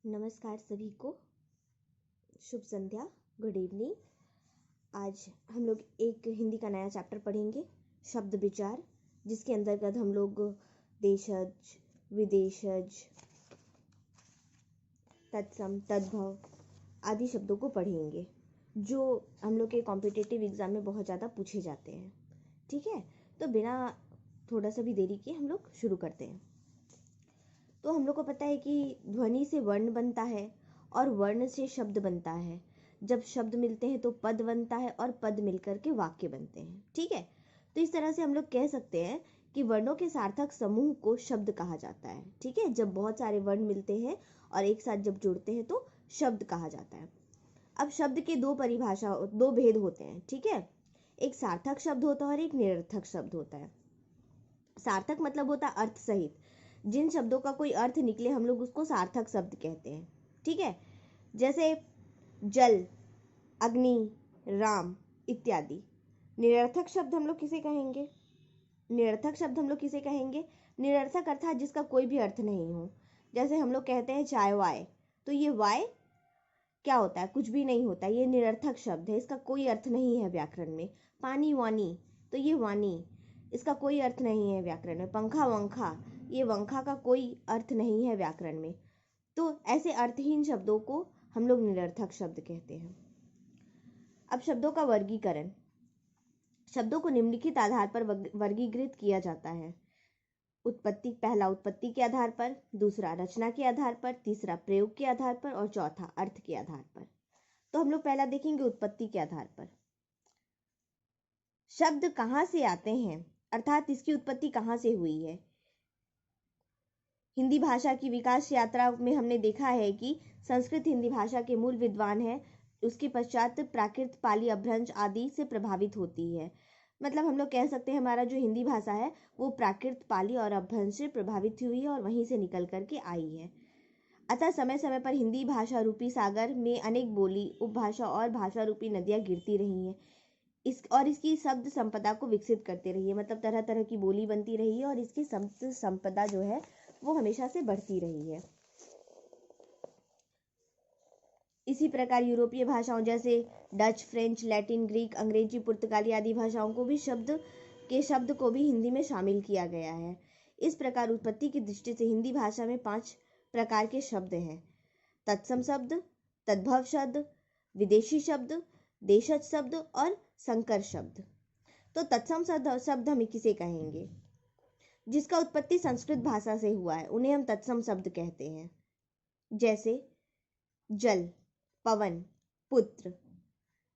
नमस्कार सभी को, शुभ संध्या, गुड इवनिंग। आज हम लोग एक हिंदी का नया चैप्टर पढ़ेंगे, शब्द विचार, जिसके अंतर्गत हम लोग देशज, विदेशज, तत्सम, तद्भव आदि शब्दों को पढ़ेंगे जो हम लोग के कॉम्पिटिटिव एग्जाम में बहुत ज़्यादा पूछे जाते हैं। ठीक है, तो बिना थोड़ा सा भी देरी किए हम लोग शुरू करते हैं। तो हम लोग को पता है कि ध्वनि से वर्ण बनता है और वर्ण से शब्द बनता है। जब शब्द मिलते हैं तो पद बनता है और पद मिलकर के वाक्य बनते हैं। ठीक है, तो इस तरह से हम लोग कह सकते हैं कि वर्णों के सार्थक समूह को शब्द कहा जाता है। ठीक है, जब बहुत सारे वर्ण मिलते हैं और एक साथ जब जुड़ते हैं तो शब्द कहा जाता है। अब शब्द के दो भेद होते हैं। ठीक है, एक सार्थक शब्द होता है और एक निरर्थक शब्द होता है। सार्थक मतलब होता है अर्थ सहित। जिन शब्दों का कोई अर्थ निकले हम लोग उसको सार्थक शब्द कहते हैं। ठीक है, जैसे जल, अग्नि, राम इत्यादि। निरर्थक शब्द हम लोग किसे कहेंगे? निरर्थक अर्थात जिसका कोई भी अर्थ नहीं हो। जैसे हम लोग कहते हैं चाय वाय, तो ये वाय क्या होता है? कुछ भी नहीं होता, ये निरर्थक शब्द है, इसका कोई अर्थ नहीं है व्याकरण में। पानी वानी, तो ये वानी, इसका कोई अर्थ नहीं है व्याकरण में। पंखा वंखा, ये वंखा का कोई अर्थ नहीं है व्याकरण में। तो ऐसे अर्थहीन शब्दों को हम लोग निरर्थक शब्द कहते हैं। अब शब्दों का वर्गीकरण। शब्दों को निम्नलिखित आधार पर वर्गीकृत किया जाता है। पहला उत्पत्ति के आधार पर, दूसरा रचना के आधार पर, तीसरा प्रयोग के आधार पर और चौथा अर्थ के आधार पर। तो हम लोग पहला देखेंगे उत्पत्ति के आधार पर। शब्द कहां से आते हैं, अर्थात इसकी उत्पत्ति कहां से हुई है। हिंदी भाषा की विकास यात्रा में हमने देखा है कि संस्कृत हिंदी भाषा के मूल विद्वान है, उसके पश्चात प्राकृत, पाली, अपभ्रंश आदि से प्रभावित होती है। मतलब हम लोग कह सकते हैं हमारा जो हिंदी भाषा है वो प्राकृत, पाली और अपभ्रंश से प्रभावित हुई है और वहीं से निकल करके आई है। अतः समय समय पर हिंदी भाषा रूपी सागर में अनेक बोली, उपभाषा और भाषा रूपी नदियां गिरती रही हैं। इसकी शब्द संपदा को विकसित करते रही है। मतलब तरह तरह की बोली बनती रही है और इसकी शब्द संपदा जो है वो हमेशा से बढ़ती रही है। इसी प्रकार यूरोपीय भाषाओं जैसे डच, फ्रेंच, लैटिन, ग्रीक, अंग्रेजी, पुर्तगाली आदि भाषाओं को भी शब्द को भी हिंदी में शामिल किया गया है। इस प्रकार उत्पत्ति की दृष्टि से हिंदी भाषा में 5 प्रकार के शब्द हैं: तत्सम शब्द, तद्भव शब्द, विदेशी शब्द, देशज शब्द और संकर शब्द। तो तत्सम शब्द हम किसे कहेंगे? जिसका उत्पत्ति संस्कृत भाषा से हुआ है उन्हें हम तत्सम शब्द कहते हैं। जैसे जल, पवन, पुत्र।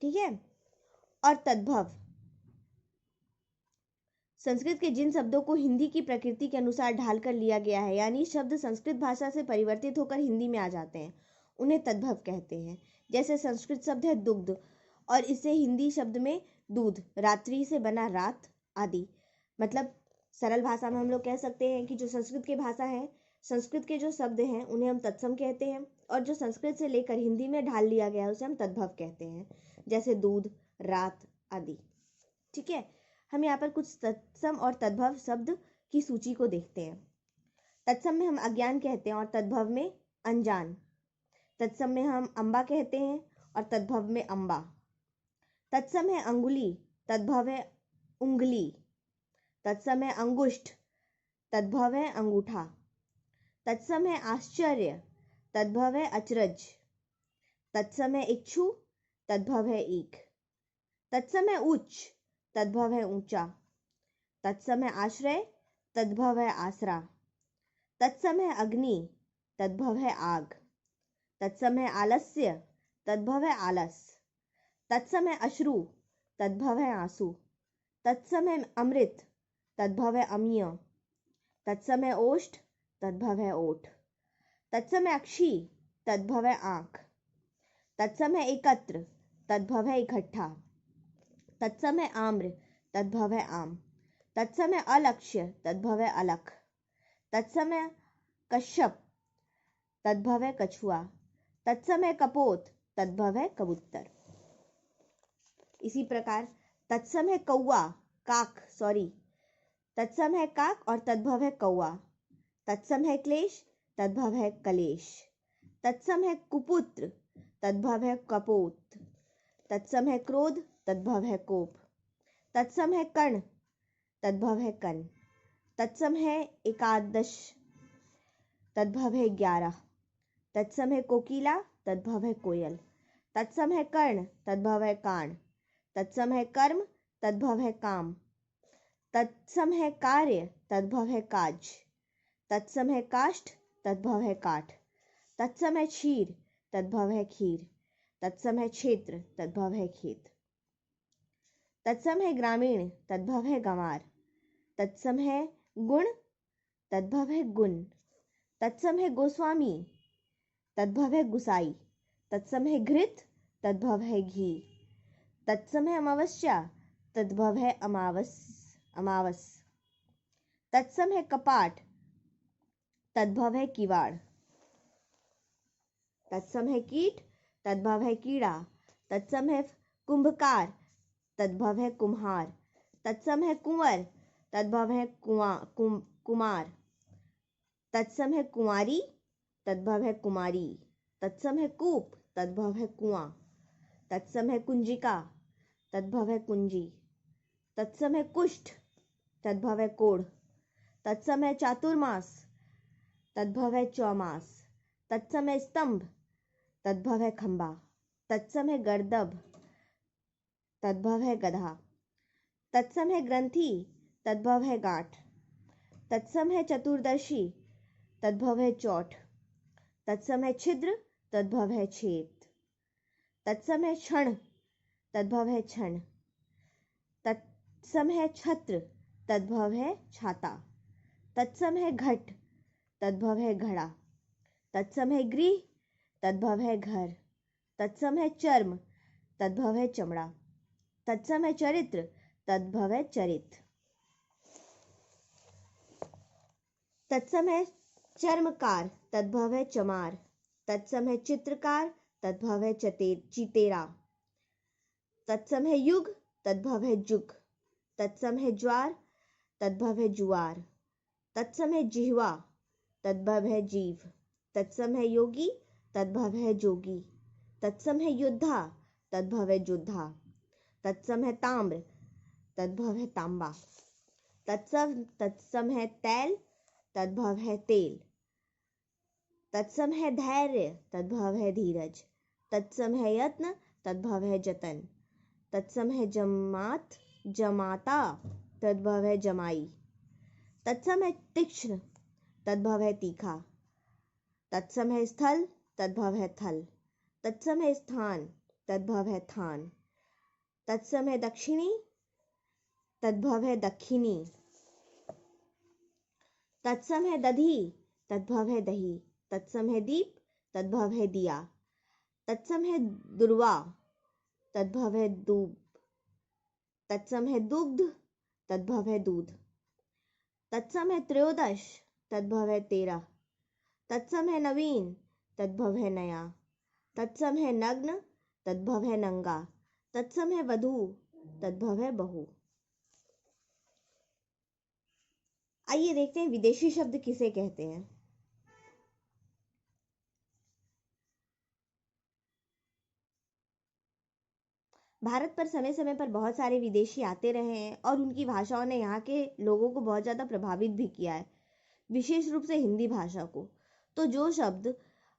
ठीक है, और तद्भव संस्कृत के जिन शब्दों को हिंदी की प्रकृति के अनुसार ढाल कर लिया गया है, यानी शब्द संस्कृत भाषा से परिवर्तित होकर हिंदी में आ जाते हैं, उन्हें तद्भव कहते हैं। जैसे संस्कृत शब्द है दुग्ध और इससे हिंदी शब्द में दूध, रात्रि से बना रात आदि। मतलब सरल भाषा में हम लोग कह सकते हैं कि जो संस्कृत की भाषा है, संस्कृत के जो शब्द हैं उन्हें हम तत्सम कहते हैं और जो संस्कृत से लेकर हिंदी में ढाल लिया गया है उसे हम तद्भव कहते हैं। जैसे दूध, रात आदि। ठीक है, हम यहाँ पर कुछ तत्सम और तद्भव शब्द की सूची को देखते हैं। तत्सम में हम अज्ञान कहते हैं और तद्भव में अनजान। तत्सम में हम अम्बा कहते हैं और तद्भव में अम्बा। तत्सम है अंगुली, तद्भव है उंगली। तत्सम है अंगुष्ठ, तद्भव है अंगूठा। तत्सम है आश्चर्य, तद्भव है अचरज। तत्सम है इच्छु, तद्भव है ईख। तत्सम है उच्च, तद्भव है ऊंचा। तत्सम है आश्रय, तद्भव है आसरा। तत्सम है अग्नि, तद्भव है आग। तत्सम है आलस्य, तद्भव है आलस। तत्सम है अश्रु, तद्भव है आंसू। तत्सम है अमृत, तद्भव है अमीय। तत्सम है ओष्ठ, तद्भव है ओठ। तत्सम है अक्षी, तद्भव है आंख। तत्सम है एकत्र, तद्भव है इकट्ठा। तत्सम है आम्र, तद्भव है आम। तत्सम है अलक्ष्य, तद्भव है अलख। तत्सम है कश्यप, तद्भव है कछुआ। तत्सम है कपोत, तद्भव है कबूतर। इसी प्रकार तत्सम है तत्सम है काक और तद्भव है कौआ। तत्सम है क्लेश, तद्भव है कलेश। तत्सम है कुपुत्र, तद्भव है कपोत। तत्सम है क्रोध, तद्भव है कोप। तत्सम है कर्ण, तद्भव है कन। तत्सम है एकादश, तद्भव है 11। तत्सम है कोकिला, तद्भव है कोयल। तत्सम है कर्ण, तद्भव है कान। तत्सम है कर्म, तद्भव है काम। तत्सम है कार्य, तद्भव है काज। तत्सम है काष्ठ, तद्भव है काठ। तत्सम है क्षीर, तद्भव है खीर। तत्सम है क्षेत्र, तद्भव है खेत। तत्सम है ग्रामीण, तद्भव है गंवार। तत्सम है गुण, तद्भव है गुण। तत्सम है गोस्वामी, तद्भव है गुसाई। तत्सम है घृत, तद्भव है घी। तत्सम है अमावस्या, तद्भव है अमावस। तत्सम है कपाट, तद्भव है किवाड़। तत्सम है कीट, तद्भव है कीड़ा। तत्सम है कुंभकार, तद्भव है कुम्हार। तत्सम है कुंवर, तद्भव है कुमार। तत्सम है कुंवारी, तद्भव है कुमारी। तत्सम है कूप, तद्भव है कुआं। तत्सम है कुंजिका, तद्भव है कुंजी। तत्सम है कुष्ठ, तद्भव है कोढ़। तत्सम है चातुर्मास, तद्भव है चौमास। तत्सम है स्तंभ, तद्भव है खंबा। तत्सम है गर्दभ, तद्भव है गधा। तत्सम है ग्रंथि, तद्भव है गांठ। तत्सम है चतुर्दशी, तद्भव है चौठ। तत्सम है छिद्र, तद्भव है छेद। तत्सम है क्षण, तद्भव है क्षण। तत्सम है छत्र, तद्भव है छाता। तत्सम है घट, तद्भव है घड़ा। तत्सम है गृह, तद्भव है घर। तत्सम है चर्म, तद्भव है चमड़ा। तत्सम है चरित्र, तद्भव है चरित्र। तत्सम है चर्मकार, तद्भव है चमार। तत्सम है चित्रकार, तद्भव है चितेरा। तत्सम है युग, तद्भव है जुग। तत्सम है ज्वार, तद्भव है जुआर। तत्सम है जिह्वा, तद्भव है जीव। तत्सम है योगी, तद्भव है जोगी। तत्सम है योद्धा, तद्भव है योद्धा। तत्सम है ताम्र, तद्भव है तांबा। तत्सम है तैल, तद्भव है तेल। तत्सम है धैर्य, तद्भव है धीरज। तत्सम है यत्न, तद्भव है जतन। तत्सम है जमात, जमाता, तद्भव है जमाई। तत्सम है तीक्ष्ण, तद्भव है तीखा। तत्सम है स्थल, तद्भव है थल। तत्सम है स्थान, तद्भव है थान। तत्सम है दक्षिणी, तद्भव है दक्षिणी। तत्सम है दधी, तद्भव है दही। तत्सम है दीप, तद्भव है दिया। तत्सम है दुर्वा, तद्भव है दूब। तत्सम है दुग्ध, तद्भव है दूध। तत्सम है त्रयोदश, तद्भव है 13। तत्सम है नवीन, तद्भव है नया। तत्सम है नग्न, तद्भव है नंगा। तत्सम है वधू, तद्भव है बहू। आइए देखते हैं विदेशी शब्द किसे कहते हैं। भारत पर समय समय पर बहुत सारे विदेशी आते रहे हैं और उनकी भाषाओं ने यहाँ के लोगों को बहुत ज़्यादा प्रभावित भी किया है, विशेष रूप से हिंदी भाषा को। तो जो शब्द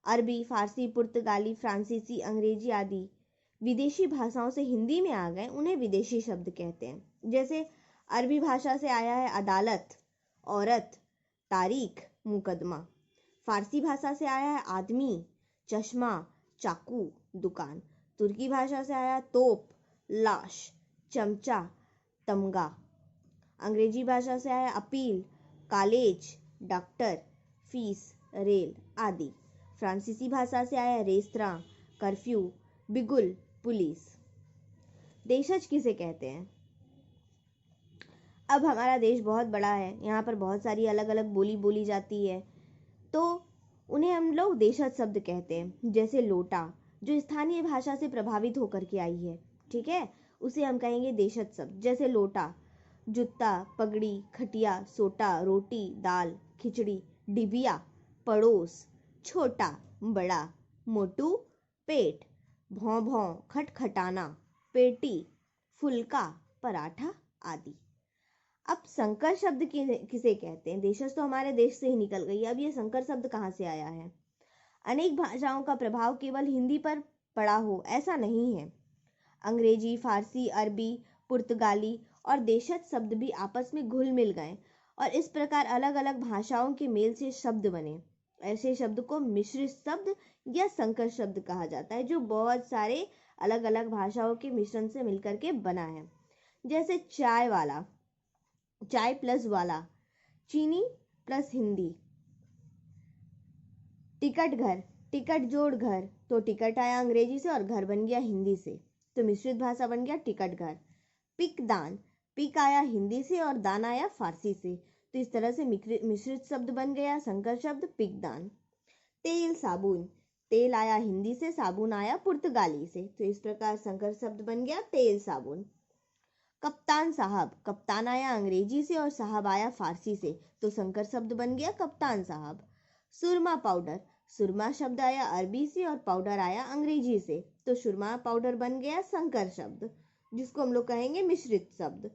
अरबी, फारसी, पुर्तगाली, फ्रांसीसी, अंग्रेजी आदि विदेशी भाषाओं से हिंदी में आ गए, उन्हें विदेशी शब्द कहते हैं। जैसे अरबी भाषा से आया है अदालत, औरत, तारीख, मुकदमा। फारसी भाषा से आया है आदमी, चश्मा, चाकू, दुकान। तुर्की भाषा से आया तोप, लाश, चमचा, तमगा। अंग्रेजी भाषा से आया appeal, college, doctor, fees, rail आदि। फ्रांसीसी भाषा से आया रेस्तरां, कर्फ्यू, बिगुल, पुलिस। देशज किसे कहते हैं? अब हमारा देश बहुत बड़ा है, यहाँ पर बहुत सारी अलग अलग बोली बोली जाती है, तो उन्हें हम लोग देशज शब्द कहते हैं। जैसे लोटा, जो स्थानीय भाषा से प्रभावित होकर के आई है, ठीक है, उसे हम कहेंगे देशज शब्द। जैसे लोटा, जूता, पगड़ी, खटिया, सोटा, रोटी, दाल, खिचड़ी, डिबिया, पड़ोस, छोटा, बड़ा, मोटू, पेट, भौं भौं, खटखटाना, पेटी, फुल्का, पराठा आदि। अब संकर शब्द किसे कहते हैं? देशज तो हमारे देश से ही निकल गई, अब ये संकर शब्द कहाँ से आया है? अनेक भाषाओं का प्रभाव केवल हिंदी पर पड़ा हो ऐसा नहीं है। अंग्रेजी, फारसी, अरबी, पुर्तगाली और देशज शब्द भी आपस में घुल मिल गए और इस प्रकार अलग अलग भाषाओं के मेल से शब्द बने। ऐसे शब्द को मिश्रित शब्द या संकर शब्द कहा जाता है, जो बहुत सारे अलग अलग भाषाओं के मिश्रण से मिलकर के बना है। जैसे चाय वाला, चाय प्लस वाला, चीनी प्लस हिंदी। टिकट घर, टिकट जोड़ घर, तो टिकट आया अंग्रेजी से और घर बन गया हिंदी से, तो मिश्रित भाषा बन गया टिकट घर। पिक दान, पिक आया हिंदी से और दान आया फारसी से, तो इस तरह से मिश्रित शब्द बन गया संकर शब्द पिक दान। तेल साबुन, तेल आया हिंदी से, साबुन आया पुर्तगाली से, तो इस प्रकार संकर शब्द बन गया तेल साबुन। कप्तान साहब, कप्तान आया अंग्रेजी से और साहब आया फारसी से, तो संकर शब्द बन गया कप्तान साहब। सुरमा पाउडर, सुरमा शब्द आया अरबी से और पाउडर आया अंग्रेजी से, तो सुरमा पाउडर बन गया संकर शब्द, जिसको हम लोग कहेंगे मिश्रित शब्द।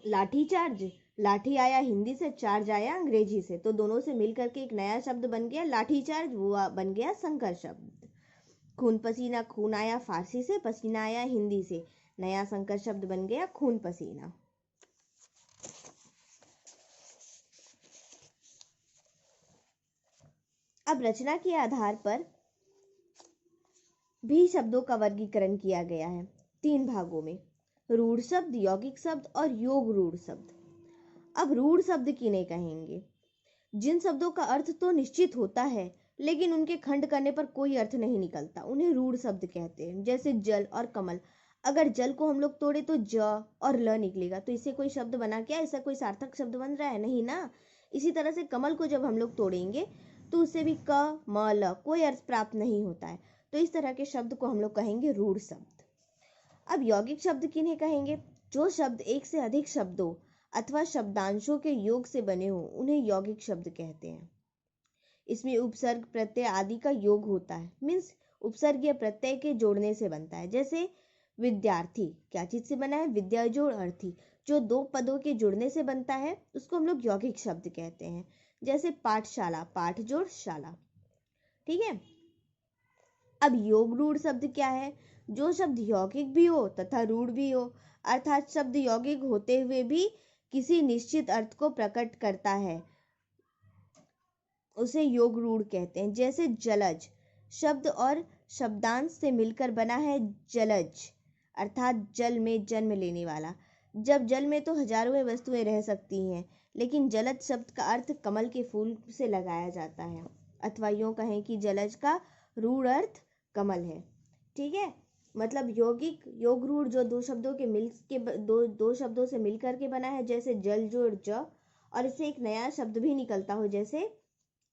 लाठी चार्ज, लाठी आया हिंदी से, चार्ज आया अंग्रेजी से, तो दोनों से मिलकर के एक नया शब्द बन गया लाठी चार्ज, वो बन गया संकर शब्द। खून पसीना, खून आया फारसी से, पसीना आया हिंदी से, नया संकर शब्द बन गया खून पसीना। अब रचना के आधार पर भी शब्दों का वर्गीकरण किया गया है 3 भागों में, रूढ़ शब्द, यौगिक शब्द और योग रूढ़ शब्द। अब रूढ़ शब्द किन्हें कहेंगे? जिन शब्दों का अर्थ तो निश्चित होता है लेकिन उनके खंड करने पर कोई अर्थ नहीं निकलता, उन्हें रूढ़ शब्द कहते हैं। जैसे जल और कमल, अगर जल को हम लोग तोड़े तो ज और ल निकलेगा, तो इससे कोई शब्द बना क्या? इससे कोई सार्थक शब्द बन रहा है? नहीं ना। इसी तरह से कमल को जब हम लोग तोड़ेंगे तो उससे भी क म ल कोई अर्थ प्राप्त नहीं होता है, तो इस तरह के शब्द को हम लोग कहेंगे रूढ़ शब्द। अब यौगिक शब्द किन्हें कहेंगे? जो शब्द एक से अधिक शब्दों अथवा शब्दांशों के योग से बने हो उन्हें यौगिक शब्द कहते हैं। इसमें उपसर्ग, प्रत्यय आदि का योग होता है, मीन्स उपसर्ग या प्रत्यय के जोड़ने से बनता है। जैसे विद्यार्थी क्या चीज से बना है? विद्या जोड़ अर्थी, जो 2 पदों के जुड़ने से बनता है उसको हम लोग यौगिक शब्द कहते हैं। जैसे पाठशाला, पाठ जोड़ शाला। ठीक है। अब योग रूढ़ शब्द क्या है? जो शब्द यौगिक भी हो तथा रूढ़ भी हो, अर्थात शब्द यौगिक होते हुए भी किसी निश्चित अर्थ को प्रकट करता है, उसे योग रूढ़ कहते हैं। जैसे जलज, शब्द और शब्दांश से मिलकर बना है जलज, अर्थात जल में जन्म लेने वाला। जब जल में तो हजारों वस्तुएं रह सकती हैं, लेकिन जलज शब्द का अर्थ कमल के फूल से लगाया जाता है, अथवा यूं कहें कि जलज का रूढ़ अर्थ कमल है। ठीक है। मतलब यौगिक, योग रूढ़ जो 2 शब्दों के मिल के दो शब्दों से मिलकर के बना है, जैसे जल जोड़ ज, और इससे एक नया शब्द भी निकलता हो जैसे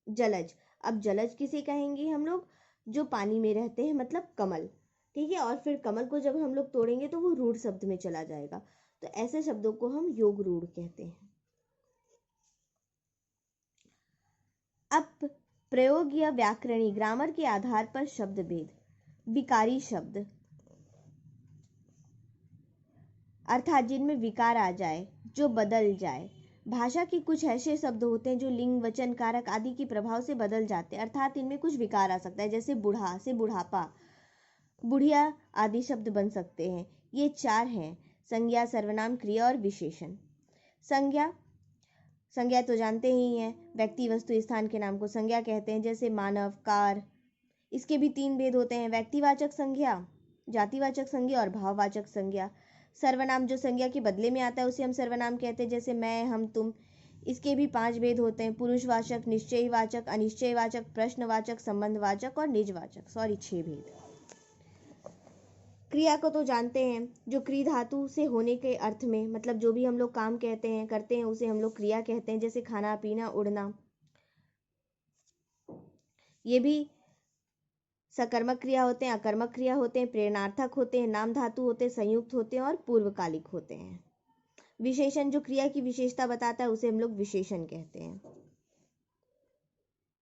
जलज। अब जलज किसे कहेंगे हम लोग? जो पानी में रहते हैं, मतलब कमल। ठीक है। और फिर कमल को जब हम लोग तोड़ेंगे तो वो रूढ़ शब्द में चला जाएगा, तो ऐसे शब्दों को हम योग रूढ़ कहते हैं। अब प्रयोग या व्याकरणी ग्रामर के आधार पर शब्द भेद। विकारी शब्द, अर्थात जिनमें विकार आ जाए, जो बदल जाए। भाषा के कुछ ऐसे शब्द होते हैं जो लिंग, वचन, कारक आदि के प्रभाव से बदल जाते हैं, अर्थात इनमें कुछ विकार आ सकता है। जैसे बूढ़ा से बुढ़ापा, बुढ़िया आदि शब्द बन सकते हैं। ये 4 हैं, संज्ञा, सर्वनाम, क्रिया और विशेषण। संज्ञा, संज्ञा तो जानते ही हैं, व्यक्ति, वस्तु, स्थान के नाम को संज्ञा कहते हैं। जैसे मानव, कार। इसके भी 3 भेद होते हैं, व्यक्तिवाचक संज्ञा, जातिवाचक संज्ञा और भाववाचक संज्ञा। सर्वनाम जो संज्ञा के बदले में आता है उसे हम सर्वनाम कहते हैं, जैसे मैं, हम, तुम। इसके भी 5 भेद होते हैं, पुरुषवाचक, निश्चयवाचक, अनिश्चयवाचक, प्रश्नवाचक, संबंधवाचक और निजवाचक। 6 भेद। क्रिया को तो जानते हैं, जो क्री धातु से होने के अर्थ में, मतलब जो भी हम लोग काम कहते हैं, करते हैं, उसे हम लोग क्रिया कहते हैं। जैसे खाना, पीना, उड़ना। ये भी सकर्मक क्रिया होते हैं, अकर्मक क्रिया होते हैं, प्रेरणार्थक होते हैं, नाम धातु होते हैं, संयुक्त होते हैं और पूर्वकालिक होते हैं। विशेषण जो क्रिया की विशेषता बताता है उसे हम लोग विशेषण कहते हैं।